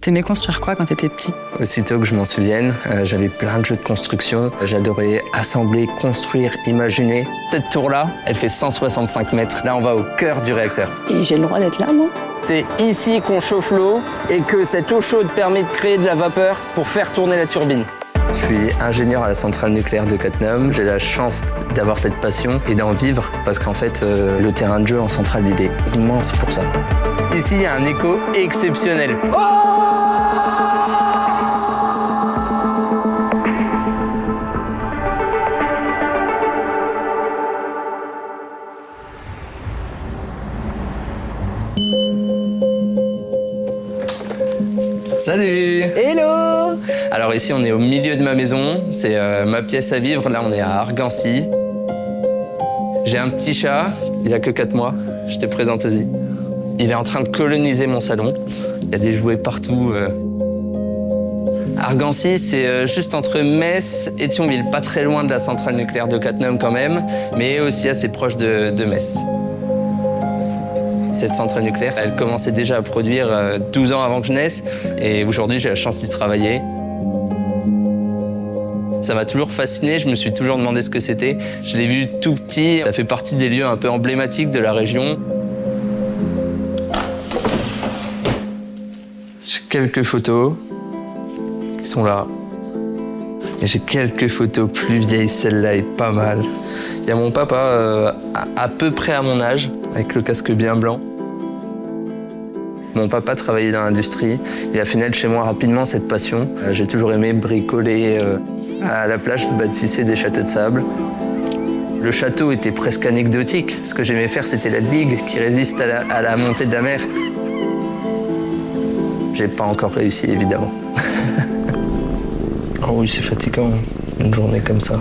T'aimais construire quoi quand t'étais petit? Aussitôt que je m'en souvienne, j'avais plein de jeux de construction. J'adorais assembler, construire, imaginer. Cette tour-là, elle fait 165 mètres. Là, on va au cœur du réacteur. Et j'ai le droit d'être là, moi? C'est ici qu'on chauffe l'eau et que cette eau chaude permet de créer de la vapeur pour faire tourner la turbine. Je suis ingénieur à la centrale nucléaire de Cattenom. J'ai la chance d'avoir cette passion et d'en vivre parce qu'en fait, le terrain de jeu en centrale, il est immense pour ça. Ici, il y a un écho exceptionnel. Salut! Hello! Alors ici, on est au milieu de ma maison. C'est ma pièce à vivre. Là, on est à Argancy. J'ai un petit chat. Il a que 4 mois. Je te présente Ozzy. Il est en train de coloniser mon salon. Il y a des jouets partout. Argancy, c'est juste entre Metz et Thionville. Pas très loin de la centrale nucléaire de Cattenom quand même, mais aussi assez proche de Metz. Cette centrale nucléaire, elle commençait déjà à produire 12 ans avant que je naisse. Et aujourd'hui, j'ai la chance d'y travailler. Ça m'a toujours fasciné, je me suis toujours demandé ce que c'était. Je l'ai vu tout petit, ça fait partie des lieux un peu emblématiques de la région. J'ai quelques photos qui sont là. Et j'ai quelques photos plus vieilles, celle-là est pas mal. Il y a mon papa à peu près à mon âge, avec le casque bien blanc. Mon papa travaillait dans l'industrie. Il a fait naître chez moi rapidement cette passion. J'ai toujours aimé bricoler à la plage, bâtisser des châteaux de sable. Le château était presque anecdotique. Ce que j'aimais faire, c'était la digue qui résiste à la montée de la mer. J'ai pas encore réussi, évidemment. Oh oui, c'est fatigant, une journée comme ça.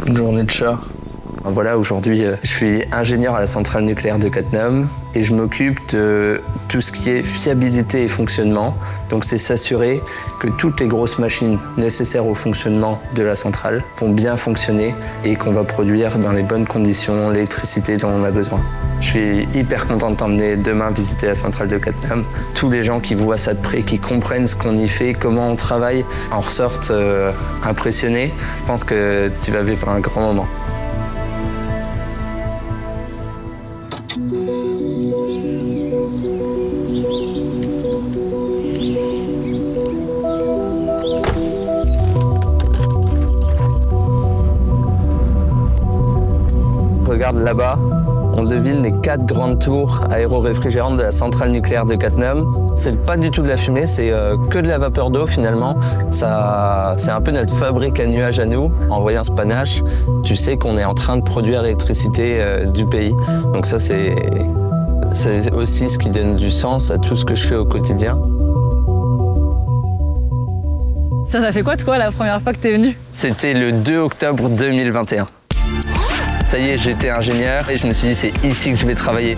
Une journée de chat. Voilà, aujourd'hui, je suis ingénieur à la centrale nucléaire de Cattenom et je m'occupe de tout ce qui est fiabilité et fonctionnement. Donc c'est s'assurer que toutes les grosses machines nécessaires au fonctionnement de la centrale vont bien fonctionner et qu'on va produire dans les bonnes conditions l'électricité dont on a besoin. Je suis hyper content de t'emmener demain visiter la centrale de Cattenom. Tous les gens qui voient ça de près, qui comprennent ce qu'on y fait, comment on travaille, en ressortent impressionnés. Je pense que tu vas vivre un grand moment. Regarde là-bas, on devine les 4 grandes tours aéro-réfrigérantes de la centrale nucléaire de Cattenom. C'est pas du tout de la fumée, c'est que de la vapeur d'eau finalement. C'est un peu notre fabrique à nuages à nous. En voyant ce panache, tu sais qu'on est en train de produire l'électricité du pays. Donc ça, c'est aussi ce qui donne du sens à tout ce que je fais au quotidien. Ça fait quoi de toi la première fois que t'es venu? C'était le 2 octobre 2021. Ça y est, j'étais ingénieur et je me suis dit c'est ici que je vais travailler.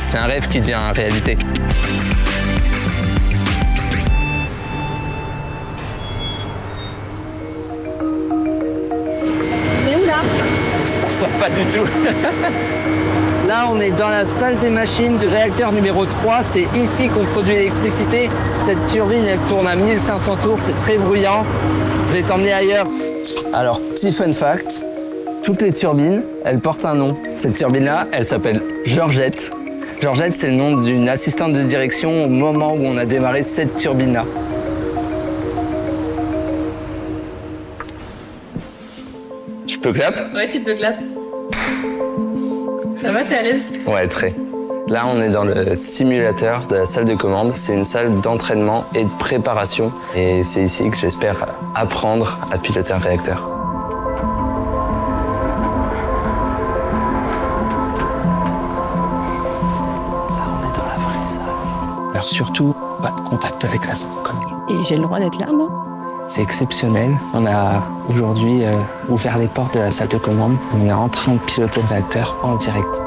C'est un rêve qui devient réalité. On est où là? Pas du tout. Là, on est dans la salle des machines du réacteur numéro 3. C'est ici qu'on produit l'électricité. Cette turbine, elle tourne à 1500 tours. C'est très bruyant. Je vais t'emmener ailleurs. Alors, petit fun fact. Toutes les turbines, elles portent un nom. Cette turbine-là, elle s'appelle Georgette. Georgette, c'est le nom d'une assistante de direction au moment où on a démarré cette turbine-là. Je peux clap? Ouais, tu peux clap. Ça va, t'es à l'aise? Ouais, très. Là, on est dans le simulateur de la salle de commande. C'est une salle d'entraînement et de préparation. Et c'est ici que j'espère apprendre à piloter un réacteur. Alors surtout, pas de contact avec la salle de commande. Et j'ai le droit d'être là, moi? C'est exceptionnel. On a aujourd'hui ouvert les portes de la salle de commande. On est en train de piloter le réacteur en direct.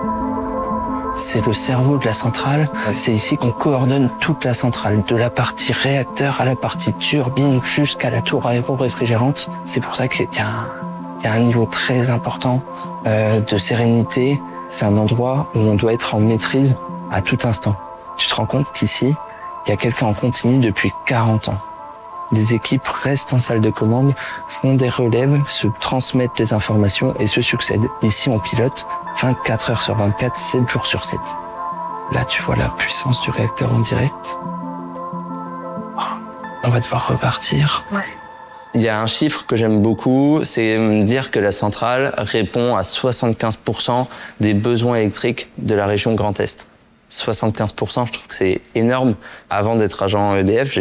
C'est le cerveau de la centrale. C'est ici qu'on coordonne toute la centrale, de la partie réacteur à la partie turbine jusqu'à la tour aéro-réfrigérante. C'est pour ça qu'il y a un niveau très important de sérénité. C'est un endroit où on doit être en maîtrise à tout instant. Tu te rends compte qu'ici, Il y a quelqu'un en continu depuis 40 ans. Les équipes restent en salle de commande, font des relèves, se transmettent les informations et se succèdent. Ici, on pilote 24 heures sur 24, 7 jours sur 7. Là, tu vois la puissance du réacteur en direct. Oh, on va devoir repartir. Ouais. Il y a un chiffre que j'aime beaucoup, c'est me dire que la centrale répond à 75% des besoins électriques de la région Grand Est. 75%, je trouve que c'est énorme. Avant d'être agent EDF,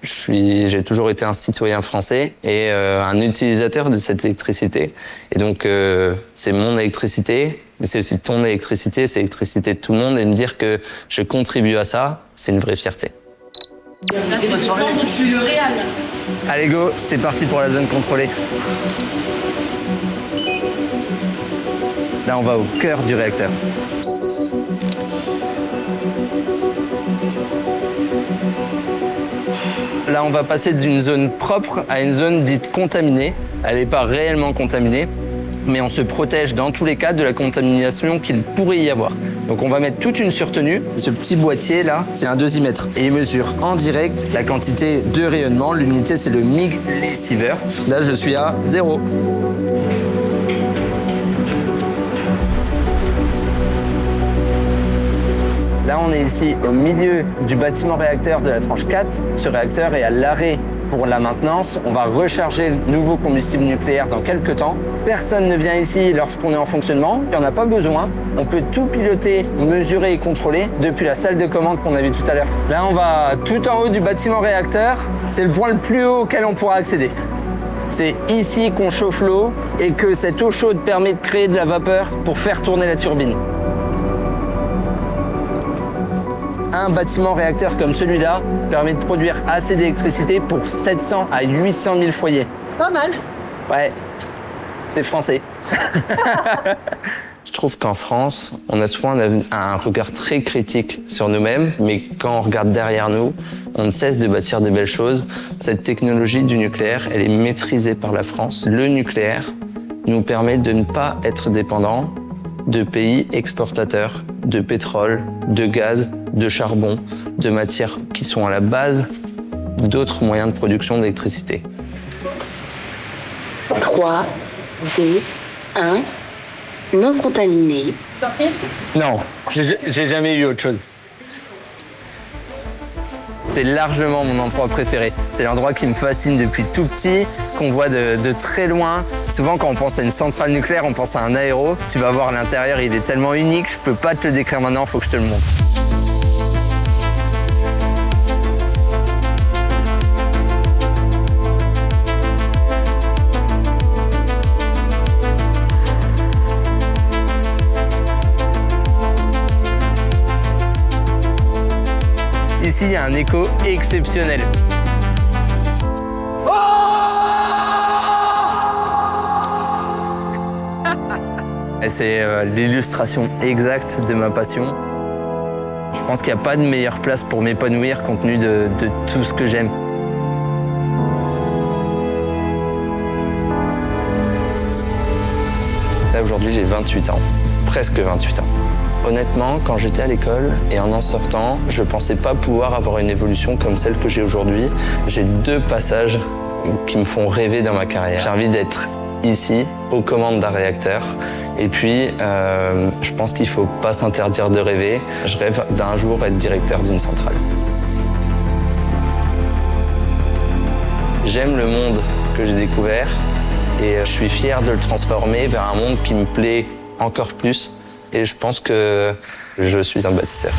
j'ai toujours été un citoyen français et un utilisateur de cette électricité. Et donc, c'est mon électricité, mais c'est aussi ton électricité, c'est l'électricité de tout le monde. Et me dire que je contribue à ça, c'est une vraie fierté. Là, c'est du plan dont je suis le réel. Allez go, c'est parti pour la zone contrôlée. Là, on va au cœur du réacteur. Là, on va passer d'une zone propre à une zone dite contaminée. Elle n'est pas réellement contaminée, mais on se protège dans tous les cas de la contamination qu'il pourrait y avoir. Donc on va mettre toute une surtenue. Ce petit boîtier là, c'est un dosimètre et il mesure en direct la quantité de rayonnement. L'unité, c'est le millisievert. Là, je suis à 0. Là, on est ici au milieu du bâtiment réacteur de la tranche 4. Ce réacteur est à l'arrêt pour la maintenance. On va recharger le nouveau combustible nucléaire dans quelques temps. Personne ne vient ici lorsqu'on est en fonctionnement. Il n'y en a pas besoin. On peut tout piloter, mesurer et contrôler depuis la salle de commande qu'on a vue tout à l'heure. Là, on va tout en haut du bâtiment réacteur. C'est le point le plus haut auquel on pourra accéder. C'est ici qu'on chauffe l'eau et que cette eau chaude permet de créer de la vapeur pour faire tourner la turbine. Un bâtiment réacteur comme celui-là permet de produire assez d'électricité pour 700 à 800 000 foyers. Pas mal. Ouais, c'est français. Je trouve qu'en France, on a souvent un regard très critique sur nous-mêmes, mais quand on regarde derrière nous, on ne cesse de bâtir de belles choses. Cette technologie du nucléaire, elle est maîtrisée par la France. Le nucléaire nous permet de ne pas être dépendant de pays exportateurs de pétrole, de gaz, de charbon, de matières qui sont à la base d'autres moyens de production d'électricité. 3, 2, 1, non contaminé. Surprise? Non, j'ai jamais eu autre chose. C'est largement mon endroit préféré. C'est l'endroit qui me fascine depuis tout petit, qu'on voit de très loin. Souvent, quand on pense à une centrale nucléaire, on pense à un aéro. Tu vas voir l'intérieur, il est tellement unique, je peux pas te le décrire maintenant, il faut que je te le montre. Ici, il y a un écho exceptionnel. Et c'est l'illustration exacte de ma passion. Je pense qu'il n'y a pas de meilleure place pour m'épanouir compte tenu de tout ce que j'aime. Là, aujourd'hui, j'ai 28 ans, presque 28 ans. Honnêtement, quand j'étais à l'école et en sortant, je pensais pas pouvoir avoir une évolution comme celle que j'ai aujourd'hui. J'ai 2 passages qui me font rêver dans ma carrière. J'ai envie d'être ici, aux commandes d'un réacteur. Et puis, je pense qu'il faut pas s'interdire de rêver. Je rêve d'un jour être directeur d'une centrale. J'aime le monde que j'ai découvert et je suis fier de le transformer vers un monde qui me plaît encore plus. Et je pense que je suis un bâtisseur.